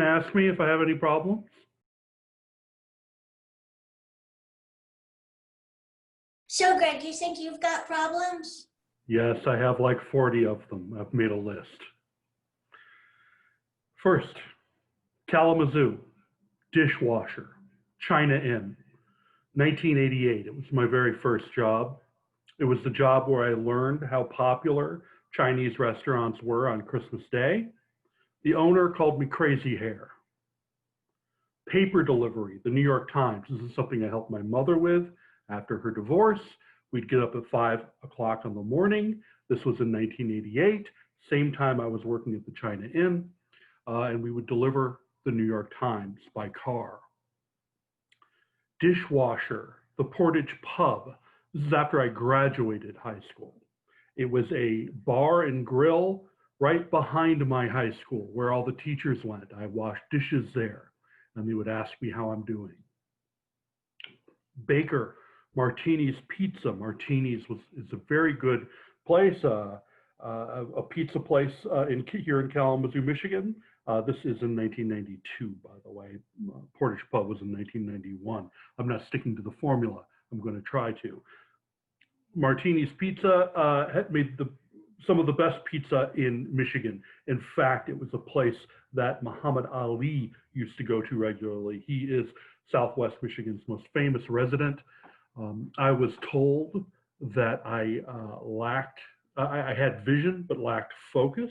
Ask me if I have any problems. So, Greg, you think you've got problems? Yes, I have like 40 of them. I've made a list. First, Kalamazoo, dishwasher, China Inn, 1988. It was my very first job. It was the job where I learned how popular Chinese restaurants were on Christmas Day. The owner called me crazy hair. Paper delivery, the New York Times. This is something I helped my mother with after her divorce. We'd get up at 5 o'clock in the morning. This was in 1988, same time I was working at the China Inn, and we would deliver the New York Times by car. Dishwasher, the Portage Pub. This is after I graduated high school. It was a bar and grill right behind my high school where all the teachers went. I washed dishes there, and they would ask me how I'm doing. Baker, Martini's Pizza. Martini's is a very good place, a pizza place here in Kalamazoo, Michigan. This is in 1992, by the way. Portage Pub was in 1991. I'm not sticking to the formula. I'm going to try to. Martini's Pizza had made some of the best pizza in Michigan. In fact, it was a place that Muhammad Ali used to go to regularly. He is Southwest Michigan's most famous resident. I was told that I had vision but lacked focus,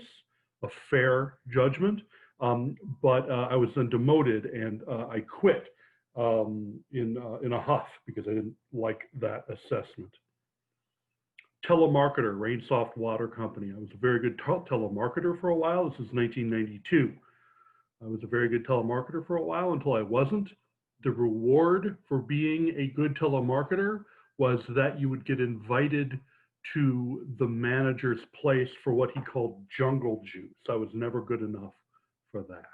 a fair judgment. But I was then demoted, and I quit in a huff because I didn't like that assessment. Telemarketer, Rainsoft Water Company. I was a very good telemarketer for a while. This is 1992. I was a very good telemarketer for a while until I wasn't. The reward for being a good telemarketer was that you would get invited to the manager's place for what he called jungle juice. I was never good enough for that.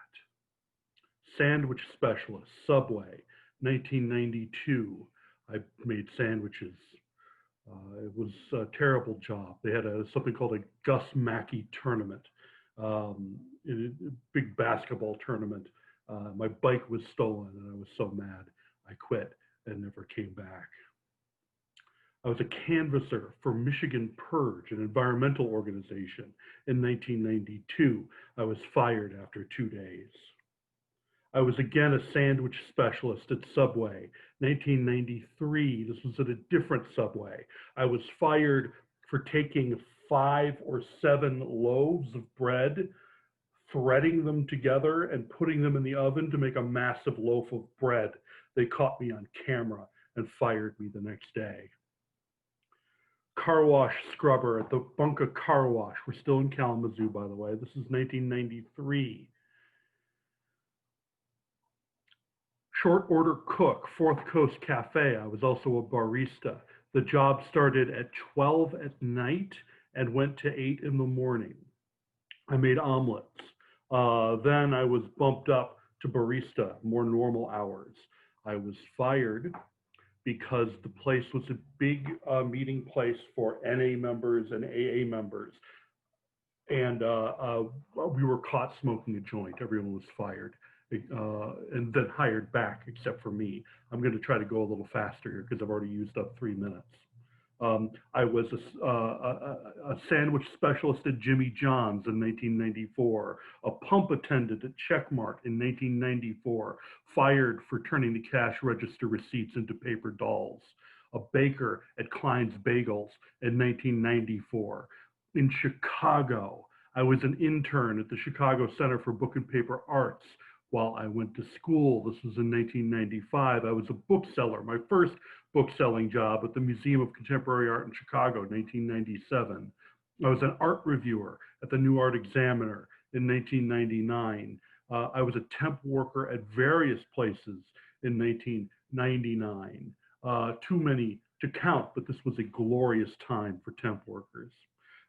Sandwich specialist, Subway, 1992. I made sandwiches. It was a terrible job. They had something called a Gus Mackey tournament, a big basketball tournament. My bike was stolen and I was so mad. I quit and never came back. I was a canvasser for Michigan Purge, an environmental organization, in 1992. I was fired after 2 days. I was again a sandwich specialist at Subway, 1993. This was at a different Subway. I was fired for taking 5 or 7 loaves of bread, threading them together and putting them in the oven to make a massive loaf of bread. They caught me on camera and fired me the next day. Car wash scrubber at the Bunka Car Wash. We're still in Kalamazoo, by the way. This is 1993. Short order cook, Fourth Coast Cafe. I was also a barista. The job started at 12 at night and went to 8 in the morning. I made omelets. Then I was bumped up to barista, more normal hours. I was fired because the place was a big meeting place for NA members and AA members. And we were caught smoking a joint. Everyone was fired. And then hired back, except for me. I'm going to try to go a little faster here because I've already used up 3 minutes. I was a sandwich specialist at Jimmy John's in 1994, a pump attendant at Checkmark in 1994, fired for turning the cash register receipts into paper dolls, a baker at Klein's Bagels in 1994. In Chicago, I was an intern at the Chicago Center for Book and Paper Arts while I went to school. This was in 1995. I was a bookseller, my first book-selling job at the Museum of Contemporary Art in Chicago, 1997. I was an art reviewer at the New Art Examiner in 1999. I was a temp worker at various places in 1999. Too many to count, but this was a glorious time for temp workers.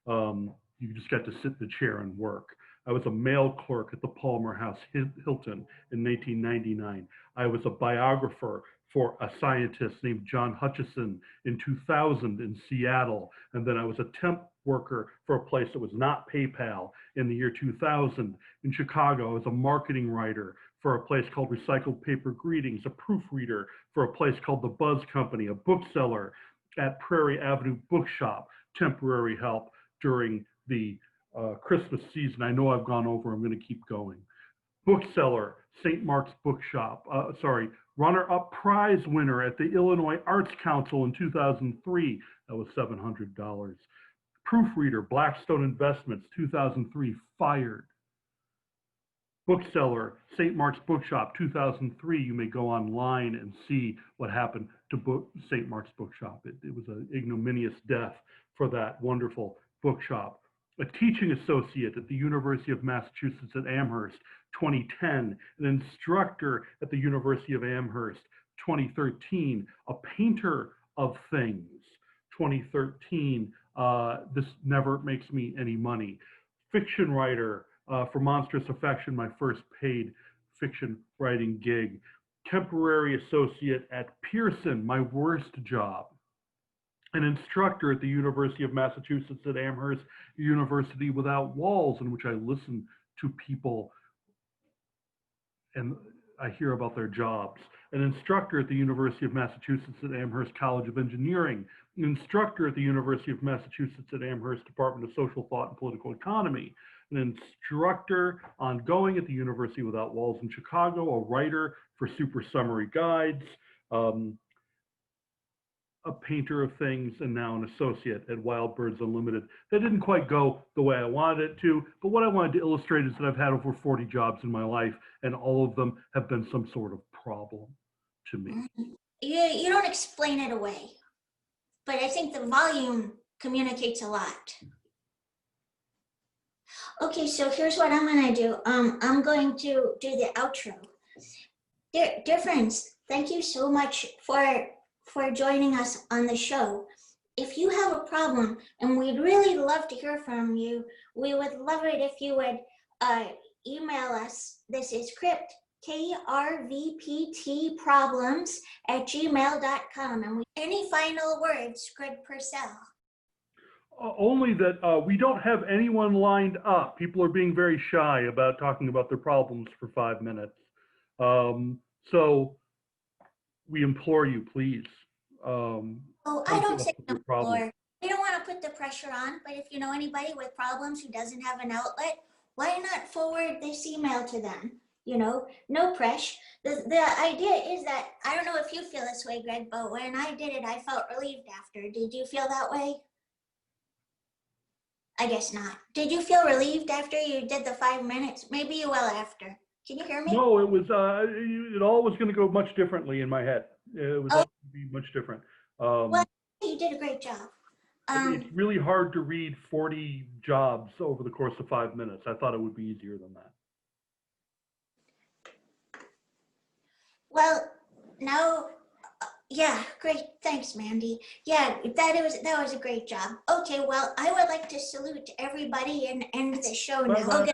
You just got to sit in the chair and work. I was a mail clerk at the Palmer House Hilton in 1999. I was a biographer for a scientist named John Hutchison in 2000 in Seattle. And then I was a temp worker for a place that was not PayPal in the year 2000. In Chicago, I was a marketing writer for a place called Recycled Paper Greetings, a proofreader for a place called The Buzz Company, a bookseller at Prairie Avenue Bookshop, temporary help during the Christmas season. I know I've gone over, I'm going to keep going. Bookseller, St. Mark's Bookshop, runner-up prize winner at the Illinois Arts Council in 2003, that was $700. Proofreader, Blackstone Investments, 2003, fired. Bookseller, St. Mark's Bookshop, 2003. You may go online and see what happened to St. Mark's Bookshop. It was an ignominious death for that wonderful bookshop. A teaching associate at the University of Massachusetts at Amherst, 2010. An instructor at the University of Amherst, 2013. A painter of things, 2013. This never makes me any money. Fiction writer, for Monstrous Affection, my first paid fiction writing gig. Temporary associate at Pearson, my worst job. An instructor at the University of Massachusetts at Amherst, University Without Walls, in which I listen to people and I hear about their jobs. An instructor at the University of Massachusetts at Amherst College of Engineering. An instructor at the University of Massachusetts at Amherst Department of Social Thought and Political Economy. An instructor ongoing at the University Without Walls in Chicago, a writer for Super Summary Guides, a painter of things, and now an associate at Wild Birds Unlimited. That didn't quite go the way I wanted it to, but what I wanted to illustrate is that I've had over 40 jobs in my life, and all of them have been some sort of problem to me. You don't explain it away, but I think the volume communicates a lot. Okay, so here's what I'm gonna do. I'm going to do the outro. Dear friends, thank you so much for joining us on the show. If you have a problem, and we'd really love to hear from you, we would love it if you would email us. This is Crypt, krvptproblems@gmail.com. And any final words, Greg Purcell? Only that we don't have anyone lined up. People are being very shy about talking about their problems for 5 minutes. So we implore you, please. I don't say implore. We don't want to put the pressure on, but if you know anybody with problems who doesn't have an outlet, why not forward this email to them? You know, no pressure. The idea is that, I don't know if you feel this way, Greg, but when I did it, I felt relieved after. Did you feel that way? I guess not. Did you feel relieved after you did the 5 minutes? Maybe you will after. Can you hear me? No, it was, it all was going to go much differently in my head. It was all going to be much different. Well, you did a great job. It's really hard to read 40 jobs over the course of 5 minutes. I thought it would be easier than that. Well, now, yeah, great. Thanks, Mandy. Yeah, that was a great job. Okay, well, I would like to salute everybody and end the show now.